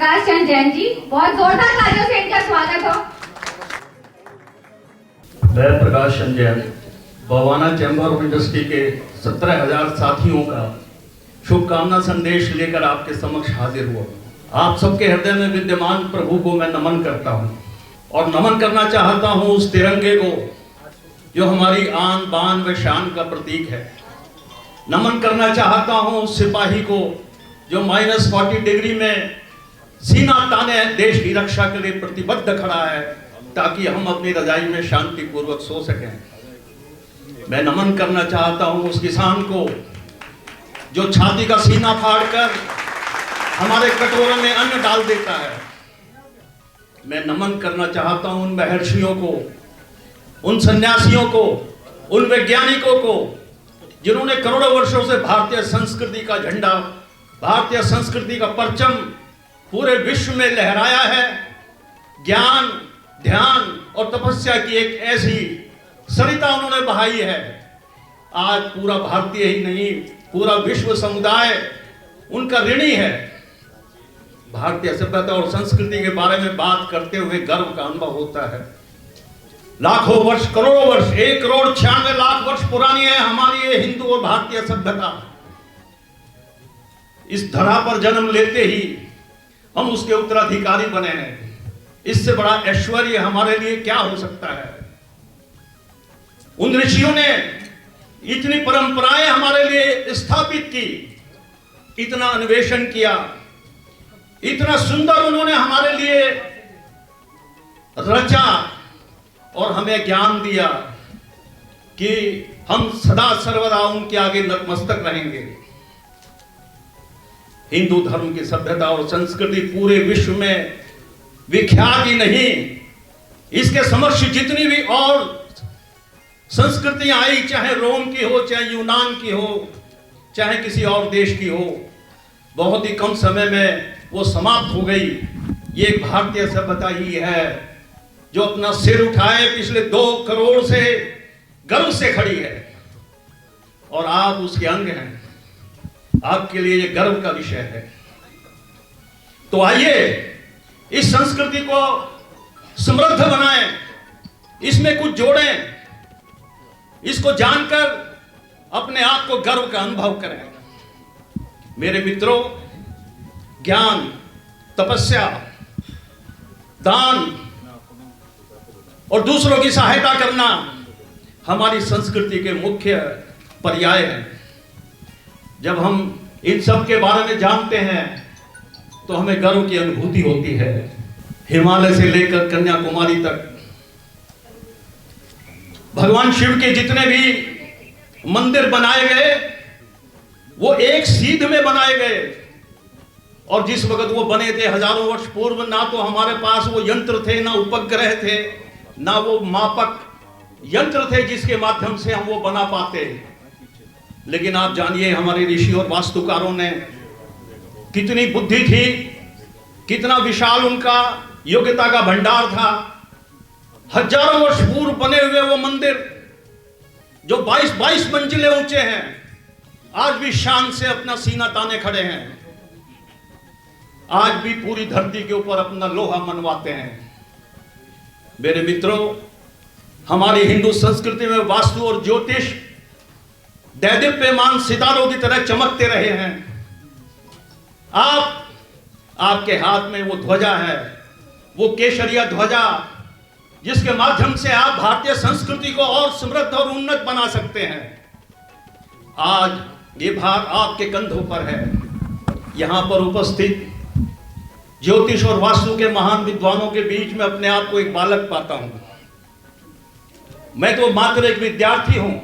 प्रकाश चंद जैन जी, बहुत जोरदार तालियों से इनका स्वागत हो। मैं Prakash Chand Jain Bawana chamber of industry के 17,000 साथियों का शुभकामना संदेश लेकर आपके समक्ष हाजिर हुआ। आप सबके हृदय में विद्यमान प्रभु को मैं नमन करता हूँ और नमन करना चाहता हूँ उस तिरंगे को जो हमारी आन बान व शान का प्रतीक है। नमन करना चाहता हूँ उस सिपाही को जो -40 डिग्री में सीना ताने देश की रक्षा के लिए प्रतिबद्ध खड़ा है ताकि हम अपनी रजाई में शांतिपूर्वक सो सकें। मैं नमन करना चाहता हूँ उस किसान को जो छाती का सीना फाड़कर हमारे कटोरे में अन्न डाल देता है। मैं नमन करना चाहता हूँ उन महर्षियों को, उन सन्यासियों को, उन वैज्ञानिकों को जिन्होंने करोड़ों वर्षों से भारतीय संस्कृति का झंडा, भारतीय संस्कृति का परचम पूरे विश्व में लहराया है। ज्ञान, ध्यान और तपस्या की एक ऐसी सरिता उन्होंने बहाई है। आज पूरा भारतीय ही नहीं, पूरा विश्व समुदाय उनका ऋणी है। भारतीय सभ्यता और संस्कृति के बारे में बात करते हुए गर्व का अनुभव होता है। लाखों वर्ष, करोड़ों वर्ष, 1,96,00,000 वर्ष पुरानी है हमारी ये हिंदू और भारतीय सभ्यता। इस धरा पर जन्म लेते ही हम उसके उत्तराधिकारी बने हैं। इससे बड़ा ऐश्वर्य हमारे लिए क्या हो सकता है। उन ऋषियों ने इतनी परंपराएं हमारे लिए स्थापित की, इतना अन्वेषण किया, इतना सुंदर उन्होंने हमारे लिए रचा और हमें ज्ञान दिया कि हम सदा सर्वदा उनके आगे नतमस्तक रहेंगे। हिंदू धर्म की सभ्यता और संस्कृति पूरे विश्व में विख्यात ही नहीं, इसके समक्ष जितनी भी और संस्कृतियां आई, चाहे रोम की हो, चाहे यूनान की हो, चाहे किसी और देश की हो, बहुत ही कम समय में वो समाप्त हो गई। ये एक भारतीय सभ्यता ही है जो अपना सिर उठाए पिछले 2 करोड़ से गर्व से खड़ी है और आप उसके अंग हैं। आपके लिए ये गर्व का विषय है। तो आइए इस संस्कृति को समृद्ध बनाएं, इसमें कुछ जोड़ें, इसको जानकर अपने आप को गर्व का अनुभव करें। मेरे मित्रों, ज्ञान, तपस्या, दान और दूसरों की सहायता करना हमारी संस्कृति के मुख्य पर्याय हैं। जब हम इन सब के बारे में जानते हैं तो हमें गर्व की अनुभूति होती है। हिमालय से लेकर कन्याकुमारी तक भगवान शिव के जितने भी मंदिर बनाए गए वो एक सीध में बनाए गए और जिस वक्त वो बने थे हजारों वर्ष पूर्व, ना तो हमारे पास वो यंत्र थे, ना उपग्रह थे, ना वो मापक यंत्र थे जिसके माध्यम से हम वो बना पाते। लेकिन आप जानिए हमारे ऋषि और वास्तुकारों ने कितनी बुद्धि थी, कितना विशाल उनका योग्यता का भंडार था। हजारों वर्ष पूर्व बने हुए वो मंदिर जो 22 मंजिलें ऊंचे हैं, आज भी शान से अपना सीना ताने खड़े हैं। आज भी पूरी धरती के ऊपर अपना लोहा मनवाते हैं। मेरे मित्रों, हमारी हिंदू संस्कृति में वास्तु और ज्योतिष दैदीप्यमान सितारों की तरह चमकते रहे हैं। आपके हाथ में वो ध्वजा है, वो केसरिया ध्वजा, जिसके माध्यम से आप भारतीय संस्कृति को और समृद्ध और उन्नत बना सकते हैं। आज ये भार आपके कंधों पर है। यहां पर उपस्थित ज्योतिष और वास्तु के महान विद्वानों के बीच में अपने आप को एक बालक पाता हूं। मैं तो मात्र एक विद्यार्थी हूं।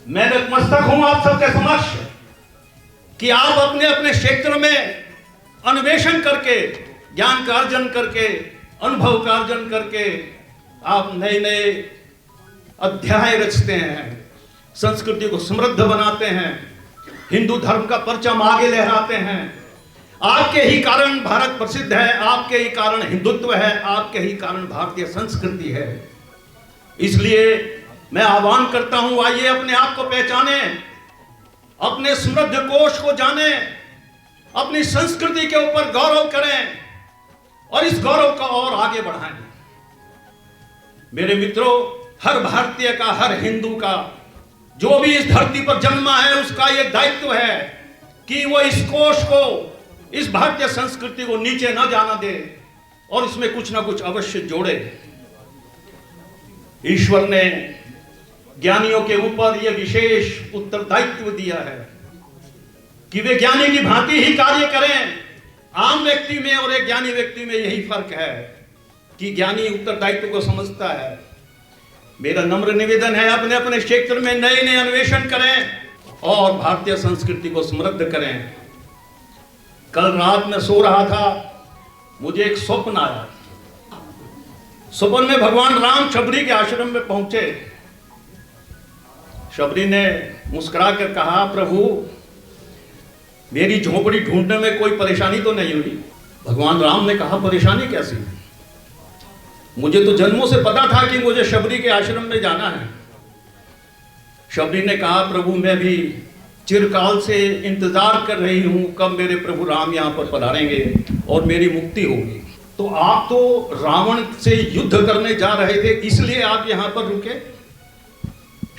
मैं नतमस्तक हूं आप सबके समक्ष कि आप अपने अपने क्षेत्र में अन्वेषण करके, ज्ञान का अर्जन करके, अनुभव का अर्जन करके आप नए नए अध्याय रचते हैं, संस्कृति को समृद्ध बनाते हैं, हिंदू धर्म का परचम आगे लहराते हैं। आपके ही कारण भारत प्रसिद्ध है, आपके ही कारण हिंदुत्व है, आपके ही कारण भारतीय संस्कृति है। इसलिए मैं आह्वान करता हूं, आइए अपने आप को पहचाने, अपने समृद्ध कोश को जाने, अपनी संस्कृति के ऊपर गौरव करें, और इस गौरव को और आगे बढ़ाएं। मेरे मित्रों, हर भारतीय का, हर हिंदू का, जो भी इस धरती पर जन्मा है, उसका यह दायित्व है कि वो इस कोश को, इस भारतीय संस्कृति को नीचे न जाना दे और इसमें कुछ ना कुछ अवश्य जोड़े। ईश्वर ने ज्ञानियों के ऊपर यह विशेष उत्तरदायित्व दिया है कि वे ज्ञानी की भांति ही कार्य करें। आम व्यक्ति में और एक ज्ञानी व्यक्ति में यही फर्क है कि ज्ञानी उत्तरदायित्व को समझता है। मेरा नम्र निवेदन है, अपने अपने क्षेत्र में नए नए अन्वेषण करें और भारतीय संस्कृति को समृद्ध करें। कल रात में सो रहा था, मुझे एक स्वप्न आया। स्वप्न में भगवान राम शबरी के आश्रम में पहुंचे। शबरी ने मुस्कुरा कर कहा, प्रभु मेरी झोपड़ी ढूंढने में कोई परेशानी तो नहीं हुई? भगवान राम ने कहा, परेशानी कैसी? मुझे तो जन्मों से पता था कि मुझे शबरी के आश्रम में जाना है। शबरी ने कहा, प्रभु मैं भी चिरकाल से इंतजार कर रही हूं कब मेरे प्रभु राम यहां पर पधारेंगे और मेरी मुक्ति होगी। तो आप तो रावण से युद्ध करने जा रहे थे, इसलिए आप यहां पर रुके?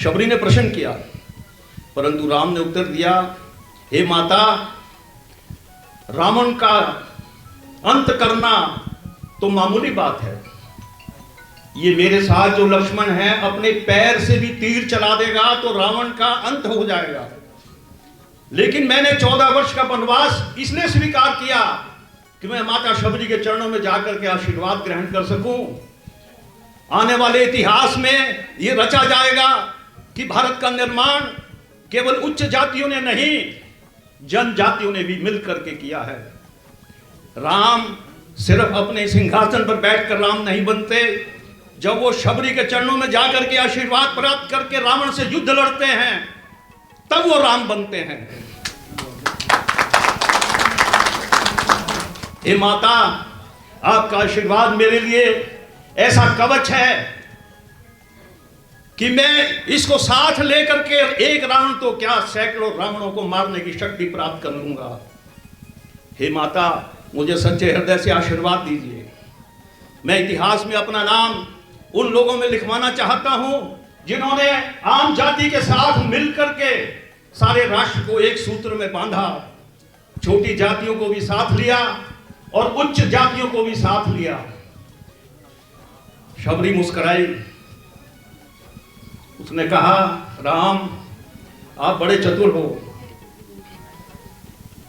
शबरी ने प्रश्न किया, परंतु राम ने उत्तर दिया, हे माता, रावण का अंत करना तो मामूली बात है। ये मेरे साथ जो लक्ष्मण है, अपने पैर से भी तीर चला देगा तो रावण का अंत हो जाएगा। लेकिन मैंने 14 वर्ष का वनवास इसलिए स्वीकार किया कि मैं माता शबरी के चरणों में जाकर के आशीर्वाद ग्रहण कर सकूं। आने वाले इतिहास में यह रचा जाएगा कि भारत का निर्माण केवल उच्च जातियों ने नहीं, जनजातियों ने भी मिलकर के किया है। राम सिर्फ अपने सिंहासन पर बैठकर राम नहीं बनते, जब वो शबरी के चरणों में जाकर के आशीर्वाद प्राप्त करके रावण से युद्ध लड़ते हैं, तब वो राम बनते हैं। हे माता, आपका आशीर्वाद मेरे लिए ऐसा कवच है कि मैं इसको साथ लेकर के एक रावण तो क्या, सैकड़ों रावणों को मारने की शक्ति प्राप्त कर लूंगा। हे माता, मुझे सच्चे हृदय से आशीर्वाद दीजिए। मैं इतिहास में अपना नाम उन लोगों में लिखवाना चाहता हूं जिन्होंने आम जाति के साथ मिलकर के सारे राष्ट्र को एक सूत्र में बांधा, छोटी जातियों को भी साथ लिया और उच्च जातियों को भी साथ लिया। शबरी मुस्कुराई, उसने कहा, राम आप बड़े चतुर हो।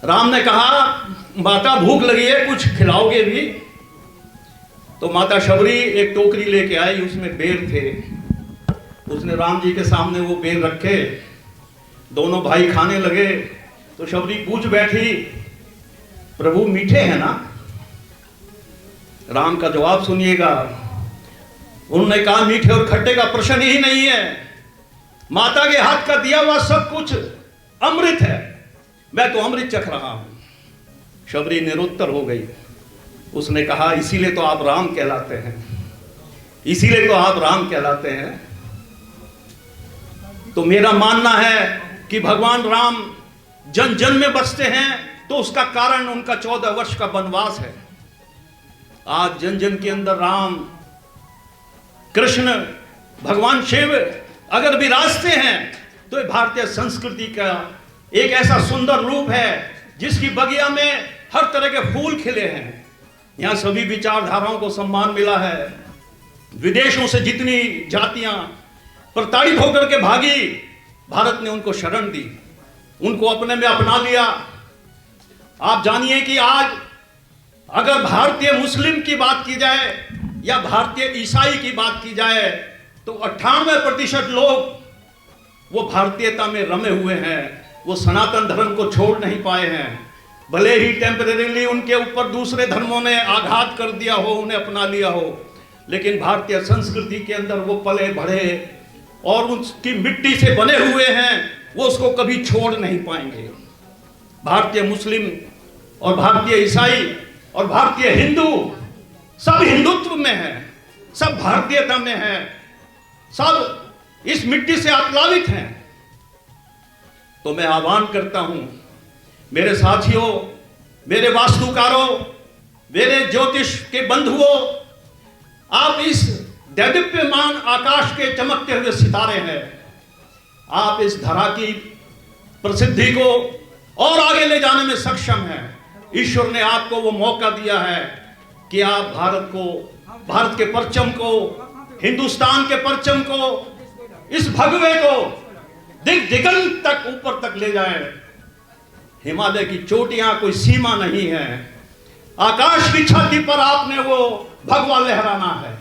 राम ने कहा, माता भूख लगी है, कुछ खिलाओगे भी? तो माता शबरी एक टोकरी लेके आई, उसमें बेर थे। उसने राम जी के सामने वो बेर रखे, दोनों भाई खाने लगे। तो शबरी पूछ बैठी, प्रभु मीठे हैं ना? राम का जवाब सुनिएगा। उन्होंने कहा, मीठे और खट्टे का प्रश्न ही नहीं है, माता के हाथ का दिया हुआ सब कुछ अमृत है, मैं तो अमृत चख रहा हूं। शबरी निरुत्तर हो गई। उसने कहा, इसीलिए तो आप राम कहलाते हैं, इसीलिए तो आप राम कहलाते हैं। तो मेरा मानना है कि भगवान राम जन जन में बसते हैं, तो उसका कारण उनका 14 वर्ष का वनवास है। आज जन जन के अंदर राम, कृष्ण, भगवान शिव अगर विराजते हैं, तो ये भारतीय संस्कृति का एक ऐसा सुंदर रूप है जिसकी बगिया में हर तरह के फूल खिले हैं। यहां सभी विचारधाराओं को सम्मान मिला है। विदेशों से जितनी जातियां प्रताड़ित होकर के भागी, भारत ने उनको शरण दी, उनको अपने में अपना लिया। आप जानिए कि आज अगर भारतीय मुस्लिम की बात की जाए या भारतीय ईसाई की बात की जाए, तो 98% लोग वो भारतीयता में रमे हुए हैं, वो सनातन धर्म को छोड़ नहीं पाए हैं। भले ही टेम्परेरीली उनके ऊपर दूसरे धर्मों ने आघात कर दिया हो, उन्हें अपना लिया हो, लेकिन भारतीय संस्कृति के अंदर वो पले बढ़े और उसकी मिट्टी से बने हुए हैं, वो उसको कभी छोड़ नहीं पाएंगे। भारतीय मुस्लिम और भारतीय ईसाई और भारतीय हिंदू सब हिंदुत्व में है, सब भारतीयता में है, सब इस मिट्टी से आप्लावित हैं। तो मैं आह्वान करता हूं, मेरे साथियों, मेरे वास्तुकारों, मेरे ज्योतिष के बंधुओं, आप इस दैदीप्यमान आकाश के चमकते हुए सितारे हैं। आप इस धरा की प्रसिद्धि को और आगे ले जाने में सक्षम हैं। ईश्वर ने आपको वो मौका दिया है कि आप भारत के परचम को, हिंदुस्तान के परचम को, इस भगवे को दिगंत तक, ऊपर तक ले जाएं। हिमालय की चोटियां कोई सीमा नहीं है। आकाश की छाती पर आपने वो भगवा लहराना है,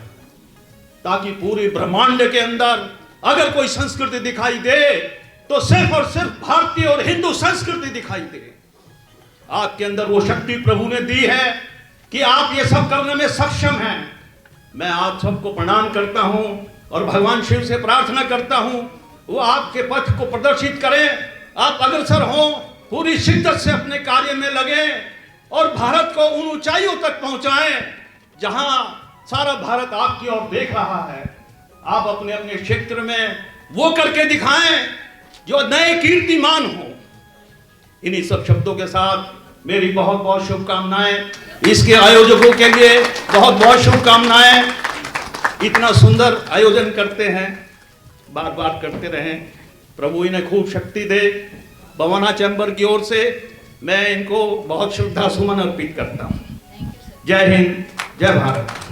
ताकि पूरे ब्रह्मांड के अंदर अगर कोई संस्कृति दिखाई दे तो सिर्फ और सिर्फ भारतीय और हिंदू संस्कृति दिखाई दे। आपके अंदर वो शक्ति प्रभु ने दी है कि आप ये सब करने में सक्षम हैं। मैं आप सबको प्रणाम करता हूं और भगवान शिव से प्रार्थना करता हूं वो आपके पथ को प्रदर्शित करें। आप अग्रसर हों, पूरी शिद्दत से अपने कार्य में लगे और भारत को उन ऊंचाइयों तक पहुंचाएं जहां सारा भारत आपकी ओर देख रहा है। आप अपने अपने क्षेत्र में वो करके दिखाएं जो नए कीर्तिमान हो। इन्हीं सब शब्दों के साथ मेरी बहुत बहुत शुभकामनाएं। इसके आयोजकों के लिए बहुत बहुत शुभकामनाएं। इतना सुंदर आयोजन करते हैं, बार बार करते रहें। प्रभु इन्हें खूब शक्ति दे। बवाना चैम्बर की ओर से मैं इनको बहुत श्रद्धा सुमन अर्पित करता हूं। जय हिंद, जय भारत।